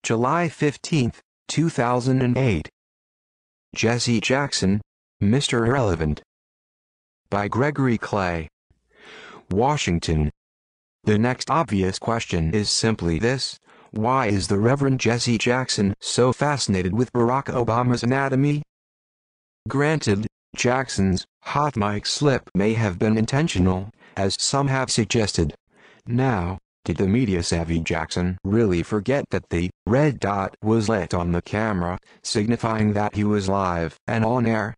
July 15, 2008. Jesse Jackson, Mr. Irrelevant. By Gregory Clay. Washington. The next obvious question is simply this: why is the Reverend Jesse Jackson so fascinated with Barack Obama's anatomy? Granted, Jackson's hot mic slip may have been intentional, as some have suggested. Now, did the media-savvy Jackson really forget that the red dot was lit on the camera, signifying that he was live and on air?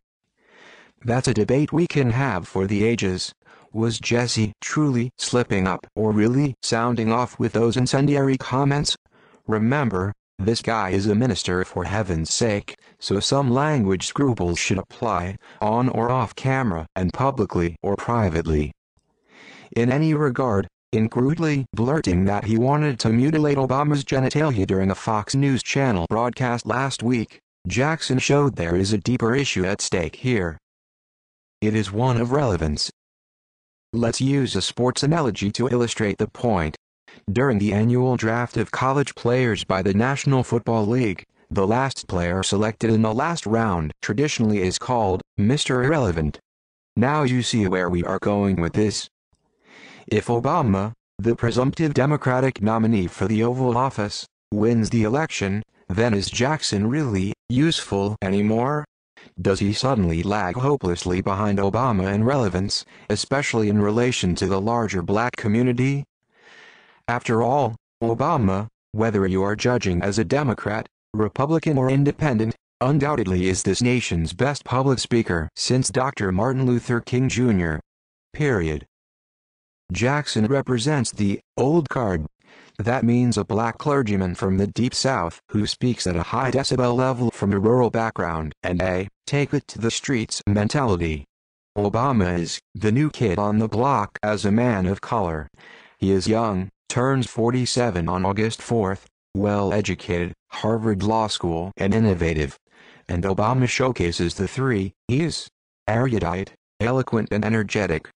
That's a debate we can have for the ages. Was Jesse truly slipping up or really sounding off with those incendiary comments? Remember, this guy is a minister for heaven's sake, so some language scruples should apply, on or off camera and publicly or privately. In any regard, in crudely blurting that he wanted to mutilate Obama's genitalia during a Fox News Channel broadcast last week, Jackson showed there is a deeper issue at stake here. It is one of relevance. Let's use a sports analogy to illustrate the point. During the annual draft of college players by the National Football League, the last player selected in the last round traditionally is called Mr. Irrelevant. Now you see where we are going with this. If Obama, the presumptive Democratic nominee for the Oval Office, wins the election, then is Jackson really useful anymore? Does he suddenly lag hopelessly behind Obama in relevance, especially in relation to the larger black community? After all, Obama, whether you are judging as a Democrat, Republican or Independent, undoubtedly is this nation's best public speaker since Dr. Martin Luther King Jr. Period. Jackson represents the old guard. That means a black clergyman from the Deep South who speaks at a high decibel level from a rural background and a take it to the streets mentality. Obama is the new kid on the block as a man of color. He is young, turns 47 on August 4th, well-educated, Harvard Law School and innovative. And Obama showcases the three E's: erudite, eloquent and energetic.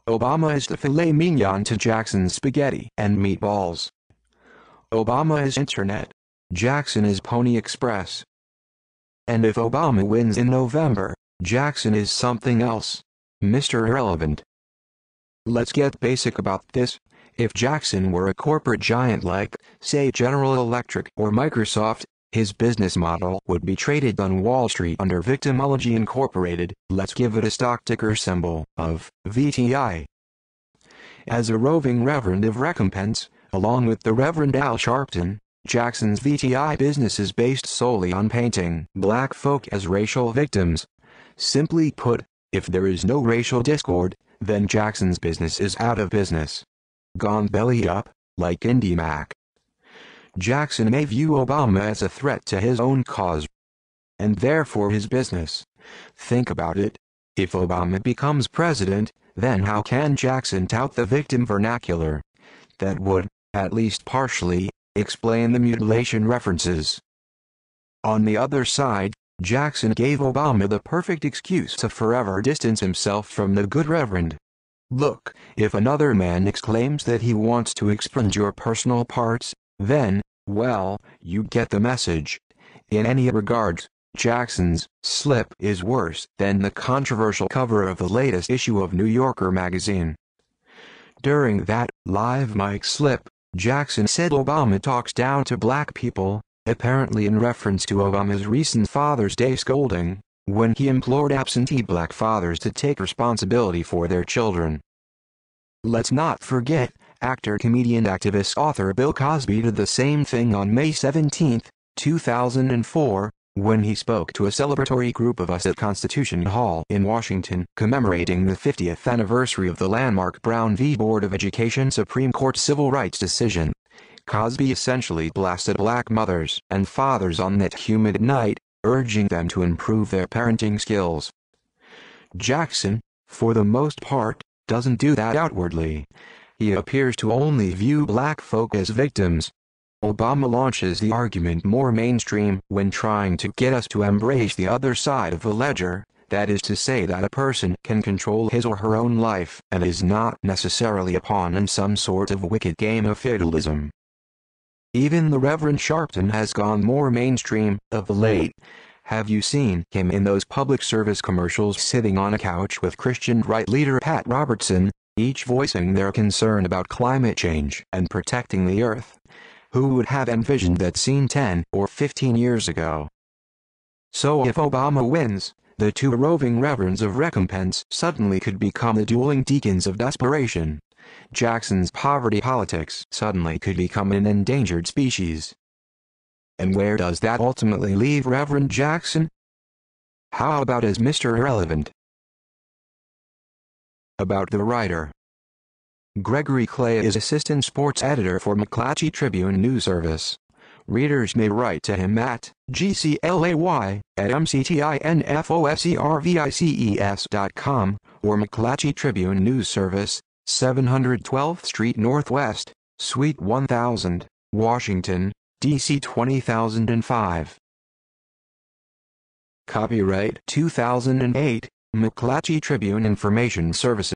Obama is the filet mignon to Jackson's spaghetti and meatballs. Obama is internet. Jackson is Pony Express. And if Obama wins in November, Jackson is something else: Mr. Irrelevant. Let's get basic about this. If Jackson were a corporate giant like, say, General Electric or Microsoft, his business model would be traded on Wall Street under Victimology Incorporated. Let's give it a stock ticker symbol of VTI. As a roving reverend of recompense, along with the Reverend Al Sharpton, Jackson's VTI business is based solely on painting black folk as racial victims. Simply put, if there is no racial discord, then Jackson's business is out of business. Gone belly up, like IndyMac. Jackson may view Obama as a threat to his own cause, and therefore his business. Think about it. If Obama becomes president, then how can Jackson tout the victim vernacular? That would, at least partially, explain the mutilation references. On the other side, Jackson gave Obama the perfect excuse to forever distance himself from the good Reverend. Look, if another man exclaims that he wants to expunge your personal parts, then, well, you get the message. In any regards, Jackson's slip is worse than the controversial cover of the latest issue of New Yorker magazine. During that live mic slip, Jackson said Obama talks down to black people, apparently in reference to Obama's recent Father's Day scolding, when he implored absentee black fathers to take responsibility for their children. Let's not forget, actor, comedian, activist, author Bill Cosby did the same thing on May 17, 2004, when he spoke to a celebratory group of us at Constitution Hall in Washington, commemorating the 50th anniversary of the landmark Brown v. Board of Education Supreme Court civil rights decision. Cosby essentially blasted black mothers and fathers on that humid night, urging them to improve their parenting skills. Jackson, for the most part, doesn't do that outwardly. He appears to only view black folk as victims. Obama launches the argument more mainstream when trying to get us to embrace the other side of the ledger, that is to say that a person can control his or her own life and is not necessarily a pawn in some sort of wicked game of feudalism. Even the Reverend Sharpton has gone more mainstream of late. Have you seen him in those public service commercials sitting on a couch with Christian right leader Pat Robertson, each voicing their concern about climate change and protecting the earth? Who would have envisioned that scene 10 or 15 years ago? So if Obama wins, the two roving reverends of recompense suddenly could become the dueling deacons of desperation. Jackson's poverty politics suddenly could become an endangered species. And where does that ultimately leave Reverend Jackson? How about as Mr. Irrelevant? About the writer. Gregory Clay is assistant sports editor for McClatchy Tribune News Service. Readers may write to him at gclay@mctinfoservices.com or McClatchy Tribune News Service, 712th Street Northwest, Suite 1000, Washington, D.C. 20005. Copyright 2008, McClatchy Tribune Information Services.